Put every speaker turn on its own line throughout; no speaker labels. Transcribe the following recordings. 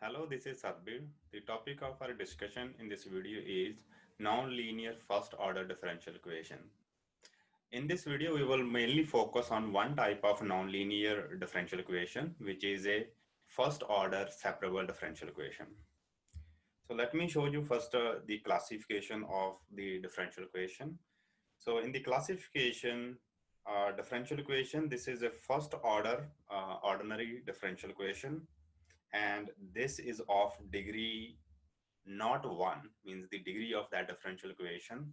Hello, this is Sadbir. The topic of our discussion in this video is nonlinear first order differential equation. In this video, we will mainly focus on one type of nonlinear differential equation, which is a first order separable differential equation. So let me show you first the classification of the differential equation. So in the classification, differential equation, this is a first order ordinary differential equation, and this is of degree not 1, means the degree of that differential equation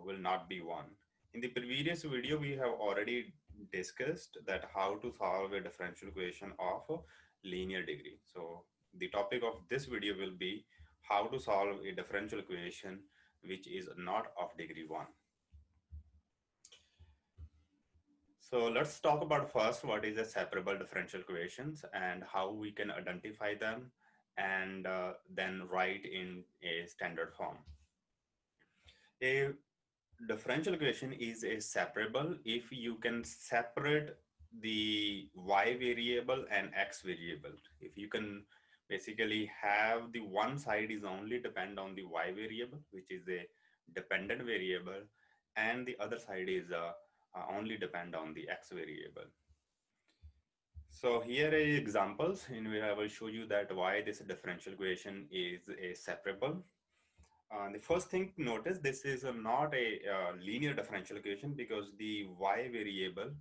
will not be 1. In the previous video, we have already discussed that how to solve a differential equation of a linear degree. So the topic of this video will be how to solve a differential equation which is not of degree 1. So let's talk about first what is a separable differential equations and how we can identify them and then write in a standard form. A differential equation is a separable if you can separate the y variable and x variable. If you can basically have the one side is only depend on the y variable, which is a dependent variable, and the other side is only depend on the x variable. So here are examples in where I will show you that why this differential equation is a separable. The first thing to notice, this is not a linear differential equation because the y variable,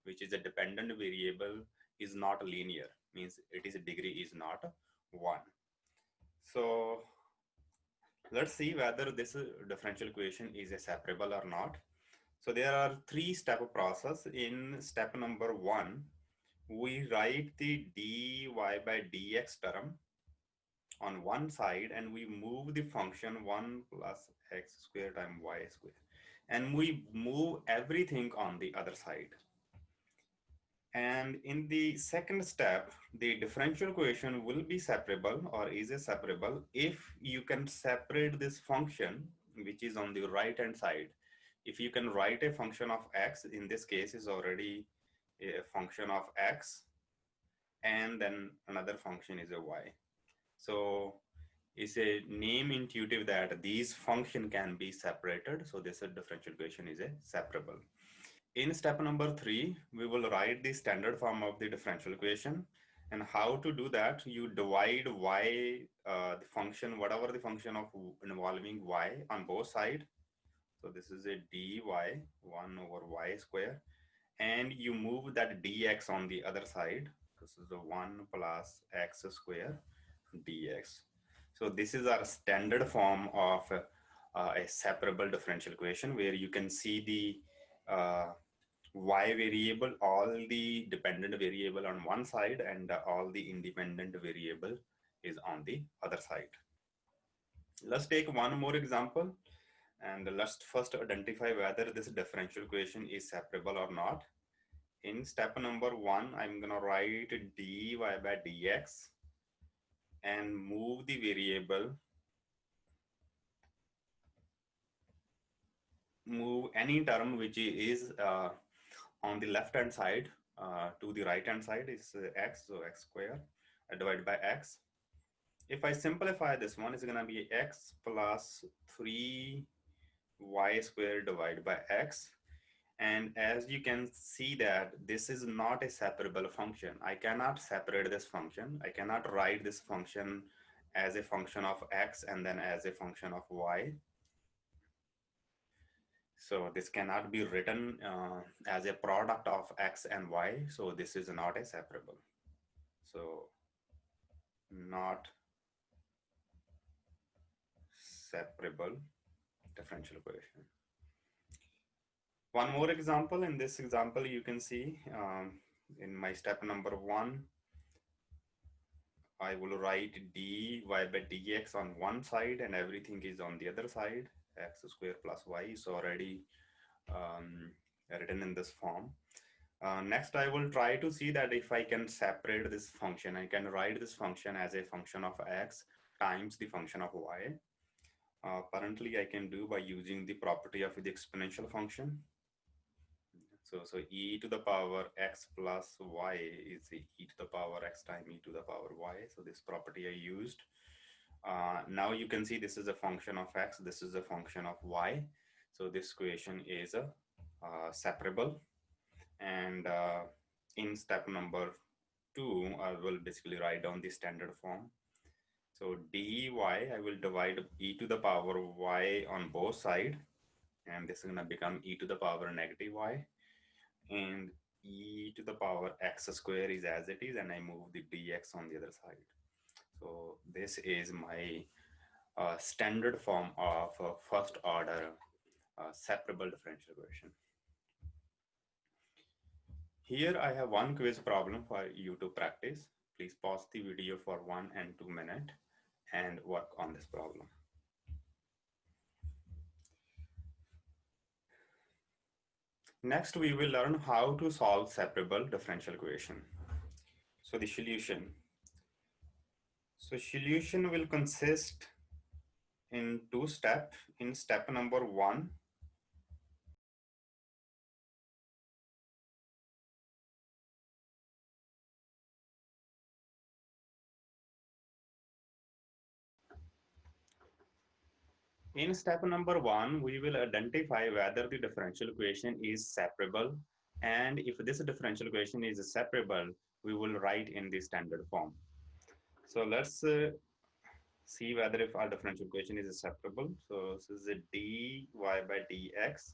which is a dependent variable, is not linear, means it is a degree is not 1. So let's see whether this differential equation is a separable or not. So there are 3-step process. In step number 1, we write the dy by dx term on one side and we move the function 1 plus x square times y square, and we move everything on the other side. And in the second step, the differential equation will be separable or is a separable if you can separate this function which is on the right hand side. If you can write a function of x, in this case is already a function of x, and then another function is a y. So it's a name intuitive that these function can be separated. So this differential equation is a separable. In step number 3, we will write the standard form of the differential equation. And how to do that? You divide y, the function, whatever the function of involving y on both sides. So this is a dy 1 over y square. And you move that dx on the other side. This is the 1 plus x square dx. So this is our standard form of a separable differential equation where you can see the y variable, all the dependent variable on one side and all the independent variable is on the other side. Let's take one more example and let's first identify whether this differential equation is separable or not. In step number 1, I'm going to write dy by dx and move the variable, move any term which is on the left hand side to the right hand side is x, so x square divided by x. If I simplify this one, it's going to be x plus 3y squared divided by x. And as you can see that this is not a separable function. I cannot separate this function. I cannot write this function as a function of x and then as a function of y. So this cannot be written as a product of x and y. So this is not a separable. So not separable differential equation. One more example. In this example, you can see in my step number 1, I will write dy by dx on one side and everything is on the other side. X square plus y is already written in this form. Next, I will try to see that if I can separate this function, I can write this function as a function of x times the function of y. Currently, I can do by using the property of the exponential function. So e to the power x plus y is e to the power x times e to the power y. So this property I used. Now you can see this is a function of x, this is a function of y. So this equation is a separable. And in step number 2, I will basically write down the standard form. So dy, I will divide e to the power y on both sides, and this is going to become e to the power negative y, and e to the power x square is as it is, and I move the dx on the other side. So this is my standard form of first order separable differential equation. Here I have one quiz problem for you to practice. Please pause the video for 1 and 2 minutes and work on this problem. Next, we will learn how to solve separable differential equation. So the solution. So solution will consist in 2 steps. In step number 1, we will identify whether the differential equation is separable, and if this differential equation is separable, we will write in the standard form. So let's see whether if our differential equation is separable. So this is a dy by dx.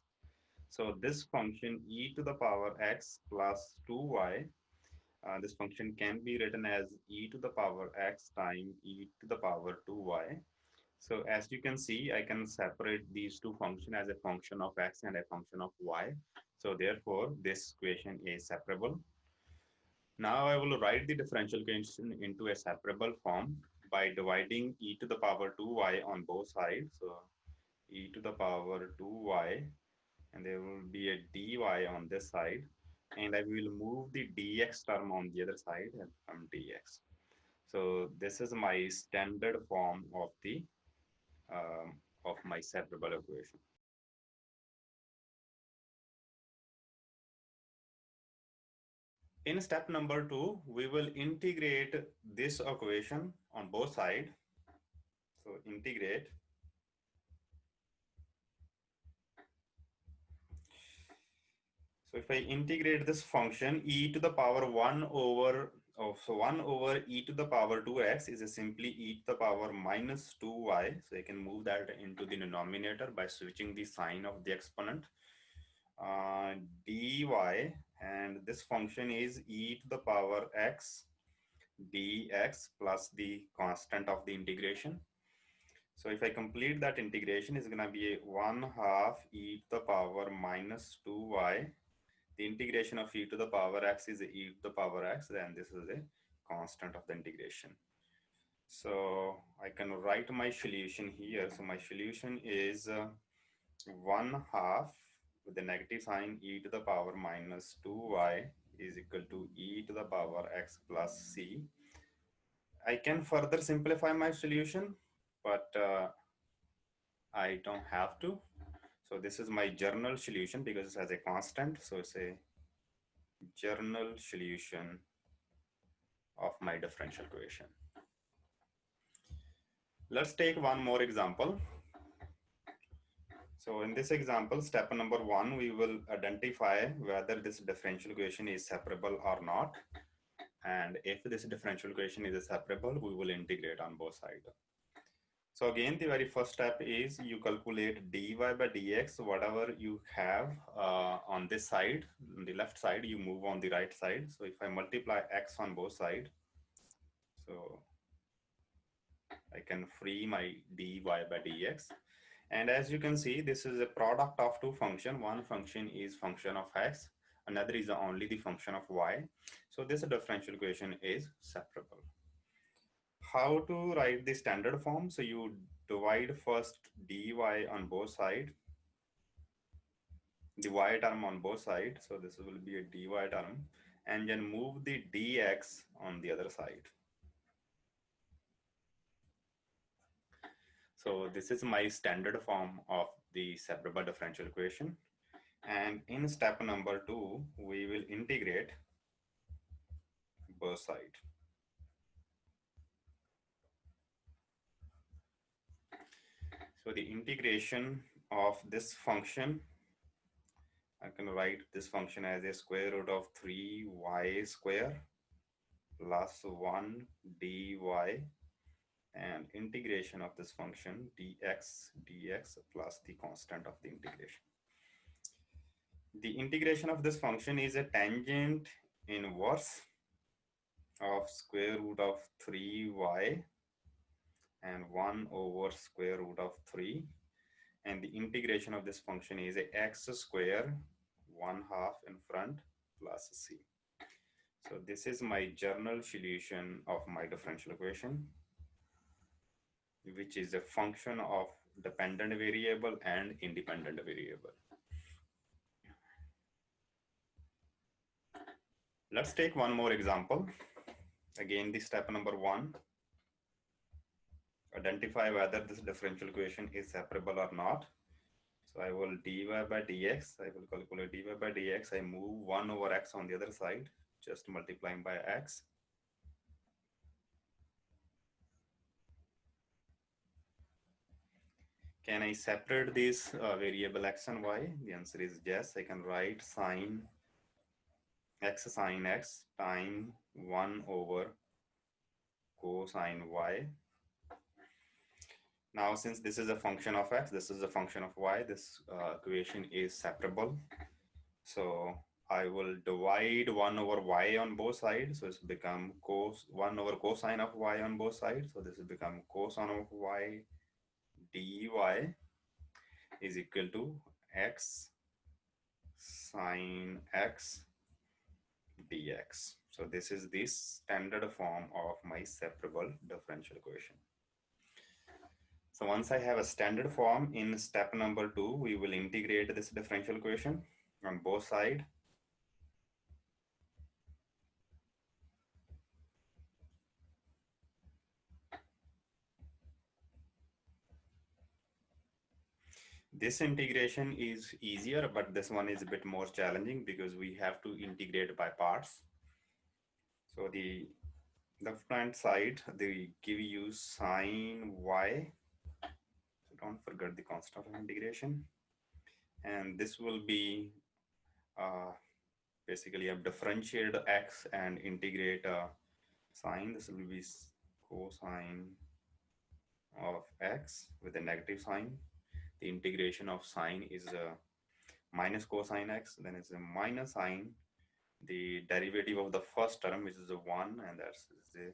So this function e to the power x plus 2y, this function can be written as e to the power x times e to the power 2y. So as you can see, I can separate these two functions as a function of x and a function of y. So therefore, this equation is separable. Now I will write the differential equation into a separable form by dividing e to the power 2y on both sides. So e to the power 2y, and there will be a dy on this side, and I will move the dx term on the other side and become dx. So this is my standard form of my separable equation. In step number 2, we will integrate this equation on both sides. So integrate. So if I integrate this function, e to the power 1 over, so 1 over e to the power 2x is simply e to the power minus 2y. So I can move that into the denominator by switching the sign of the exponent. Dy, and this function is e to the power x dx plus the constant of the integration. So if I complete that integration, it's going to be 1/2 e to the power minus 2y. The integration of e to the power x is e to the power x, then this is a constant of the integration. So I can write my solution here. So my solution is 1/2 with the negative sign e to the power minus 2y is equal to e to the power x plus c. I can further simplify my solution, but I don't have to. So this is my general solution because it has a constant. So it's a general solution of my differential equation. Let's take one more example. So in this example, step number 1, we will identify whether this differential equation is separable or not. And if this differential equation is separable, we will integrate on both sides. So again, the very first step is you calculate dy by dx, whatever you have on this side, on the left side, you move on the right side. So if I multiply x on both sides, so I can free my dy by dx. And as you can see, this is a product of two functions. One function is function of x, another is only the function of y. So this differential equation is separable. How to write the standard form? So you divide first dy on both sides, the y term on both sides. So this will be a dy term, and then move the dx on the other side. So this is my standard form of the separable differential equation. And in step number 2, we will integrate both sides. So the integration of this function, I can write this function as a square root of 3y square plus 1 dy, and integration of this function dx plus the constant of the integration. The integration of this function is a tangent inverse of square root of 3y and 1 over square root of 3, and the integration of this function is a x square 1/2 in front plus c. So this is my general solution of my differential equation, which is a function of dependent variable and independent variable. Let's take one more example. Again, the step number 1, identify whether this differential equation is separable or not. So I will dy by dx, I will calculate dy by dx, I move 1 over x on the other side, just multiplying by x. Can I separate this variable x and y? The answer is yes. I can write sine x time 1 over cosine y. Now, since this is a function of x, this is a function of y, this equation is separable. So I will divide 1 over y on both sides. So it's become 1 over cosine of y on both sides. So this will become cosine of y dy is equal to x sine x dx. So this is the standard form of my separable differential equation. So once I have a standard form, in step number 2, we will integrate this differential equation on both sides. This integration is easier, but this one is a bit more challenging because we have to integrate by parts. So the left-hand side, they give you sine y. So don't forget the constant of integration. And this will be basically I've differentiated x and integrate sine. This will be cosine of x with a negative sign. The integration of sine is minus cosine x, then it's a minus sine. The derivative of the first term, which is a 1, and that's the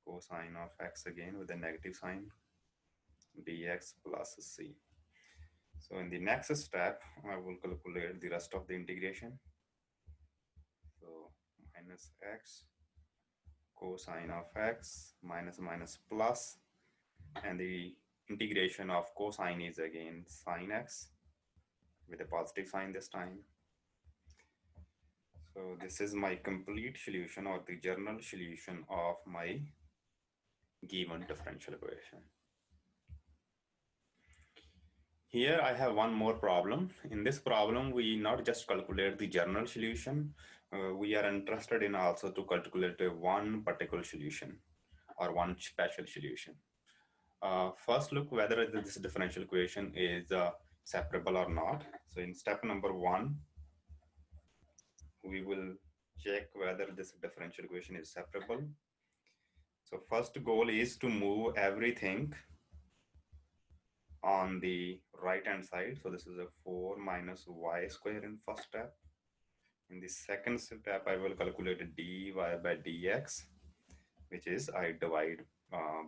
cosine of x again with a negative sign, dx plus c. So in the next step, I will calculate the rest of the integration. So minus x cosine of x minus minus plus, and the integration of cosine is again sine x with a positive sign this time. So this is my complete solution or the general solution of my given differential equation. Here I have one more problem. In this problem, we not just calculate the general solution, we are interested in also to calculate one particular solution or one special solution. First, look whether this differential equation is separable or not. So in step number 1, we will check whether this differential equation is separable. So first goal is to move everything on the right hand side. So this is a 4 minus y square in first step. In the second step, I will calculate dy by dx, which is I divide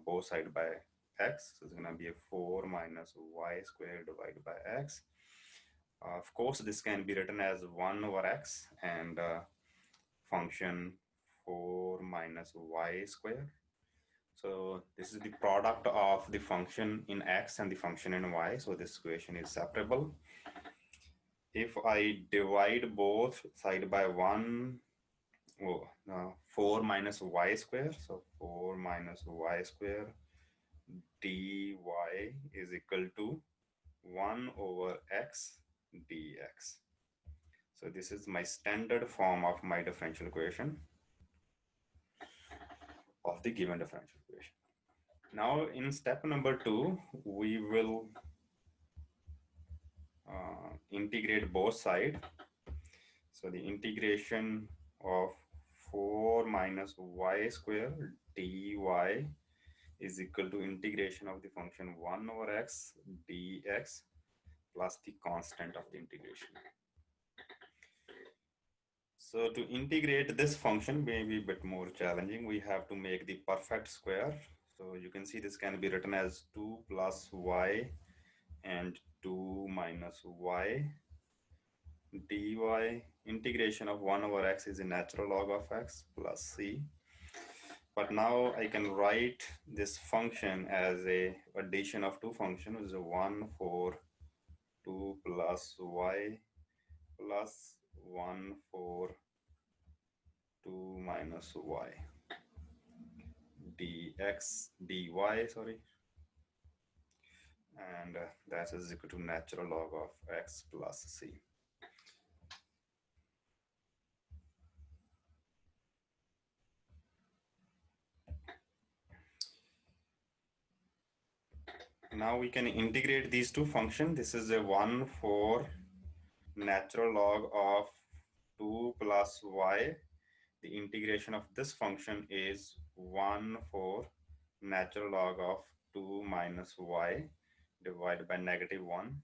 both sides by x. So it's going to be a 4 minus y squared divided by x. Of course, this can be written as 1 over x and function 4 minus y squared. So this is the product of the function in x and the function in y. So this equation is separable. If I divide both side by 4 minus y square, so 4 minus y square dy is equal to 1 over x dx. So this is my standard form of my differential equation of the given differential equation. Now in step number 2, we will integrate both sides. So the integration of 4 minus y square dy is equal to integration of the function 1 over x dx plus the constant of the integration. So to integrate this function may be a bit more challenging. We have to make the perfect square. So you can see this can be written as 2 plus y and 2 minus y dy. Integration of 1 over x is a natural log of x plus c. But now I can write this function as a addition of two functions, 1 for 2 plus y plus 1 for 2 minus y dx dy, sorry, and that is equal to natural log of x plus c. Now we can integrate these two functions. This is a 1 for natural log of 2 plus y. The integration of this function is 1 for natural log of 2 minus y divided by -1,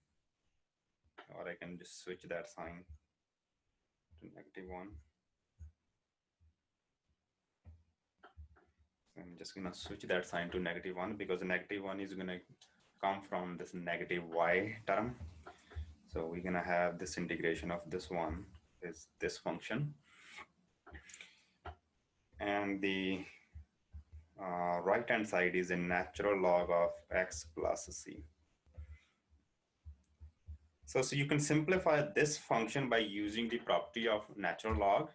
or I can just switch that sign to -1. So I'm just gonna switch that sign to -1 because -1 is gonna come from this negative y term. So we're gonna have this integration of this one is this function, and the right hand side is a natural log of x plus c. So you can simplify this function by using the property of natural log.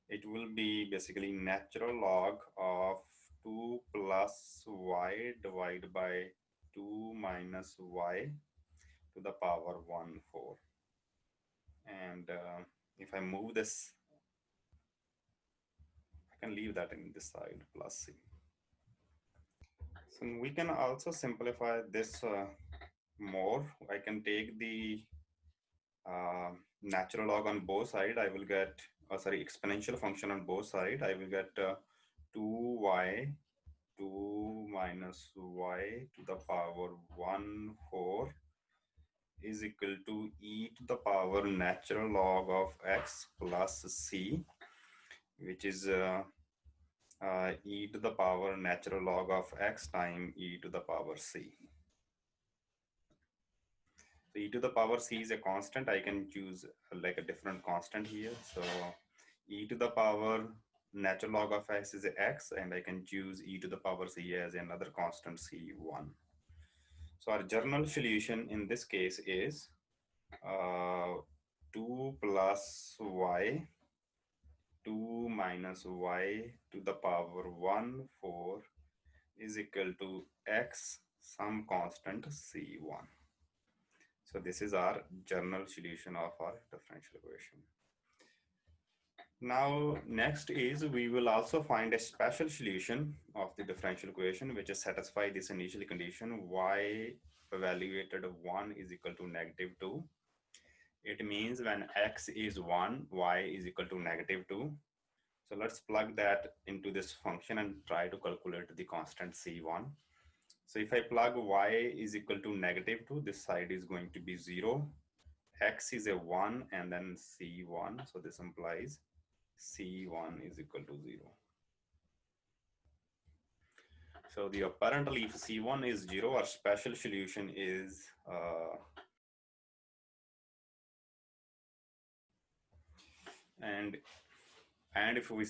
It will be basically natural log of 2 plus y divided by 2 minus y to the power 1 4. And if I move this, I can leave that in this side plus c. So we can also simplify this more. I can take the natural log on both sides. I will get, exponential function on both sides. I will get 2y 2 minus y to the power 1 4 is equal to e to the power natural log of x plus c, which is e to the power natural log of x times e to the power c. So e to the power c is a constant. I can choose like a different constant here. So e to the power natural log of x is x, and I can choose e to the power c as another constant c1. So our general solution in this case is 2 plus y 2 minus y to the power 1 4 is equal to x some constant c1. So this is our general solution of our differential equation. Now next is we will also find a special solution of the differential equation which is satisfy this initial condition y evaluated 1 is equal to -2. It means when x is 1, y is equal to -2. So let's plug that into this function and try to calculate the constant c1. So if I plug y is equal to -2, this side is going to be 0. X is a 1 and then c1. So this implies c1 is equal to 0. So the apparently if c1 is 0, our special solution is and if we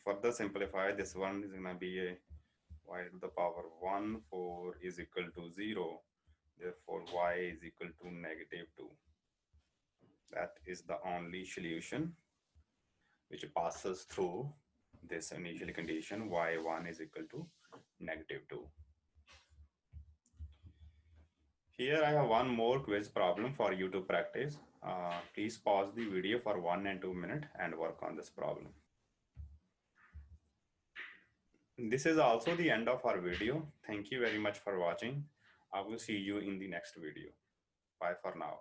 further simplify, this one is going to be a y to the power 1 4 is equal to 0. Therefore, y is equal to -2. That is the only solution which passes through this initial condition y1 is equal to -2. Here I have one more quiz problem for you to practice. Please pause the video for 1 and 2 minutes and work on this problem. This is also the end of our video. Thank you very much for watching. I will see you in the next video. Bye for now.